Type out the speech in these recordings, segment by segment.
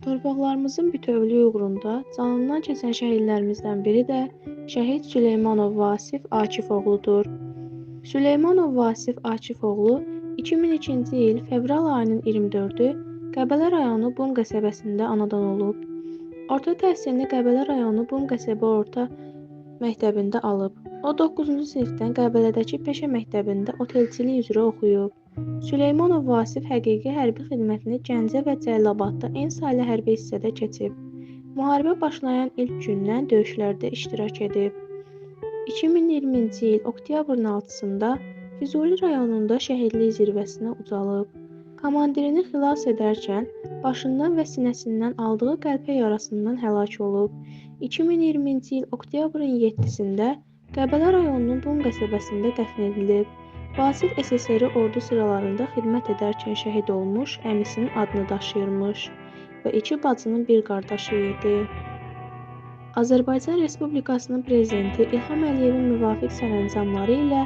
Torpaqlarımızın bütövlüyü uğrunda canından keçən şəhidlərimizdən biri də şəhid Süleymanov Vasif Akifoğludur. Süleymanov Vasif Akifoğlu 2002-ci il fevral ayının 24-ü Qəbələ rayonu Bum qəsəbəsində anadan olub. Orta təhsilini Qəbələ rayonu Bum qəsəbə orta məktəbində alıb. O 9-cu sinifdən Qəbələdəki peşə məktəbində otelçilik üzrə oxuyub. Süleymanov Vasif həqiqi hərbi xidmətini Gəncə və Cəlilabadda en saylı hərbi hissədə keçib. Müharibə başlayan ilk gündən döyüşlərdə iştirak edib. 2020-ci il oktyabrın 6-sında Füzuli rayonunda şəhidlik zirvəsinə ucalıb. Komandirini xilas edərkən başından və sinəsindən aldığı qəlpə yarasından həlak olub. 2020-ci il oktyabrın 7-sində Qəbələ rayonunun Bum qəsəbəsində dəfn edilib. Vasif SSR ordu sıralarında xidmət edərkən şəhid olmuş, əmisinin adını daşıyırmış və 2 bacının bir qardaşı idi. Azərbaycan Respublikasının Prezidenti İlham Əliyevin müvafiq sərəncamları ilə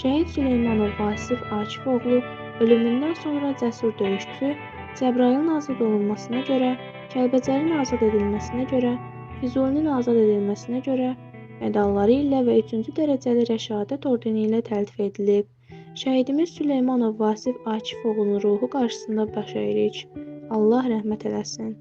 şəhid Süleymanov Vasif Akifoğlu ölümündən sonra cəsur döyüşçü Cəbrayılın azad olunmasına görə, Kəlbəcərin azad edilməsinə görə, Füzulinin azad edilməsinə görə medalları ilə və 3-cü dərəcəli rəşadət ordeni ilə təltif edilib. Şəhidimiz Süleymanov Vasif Akifoğlunun ruhu qarşısında baş əyirik. Allah rəhmət eləsin.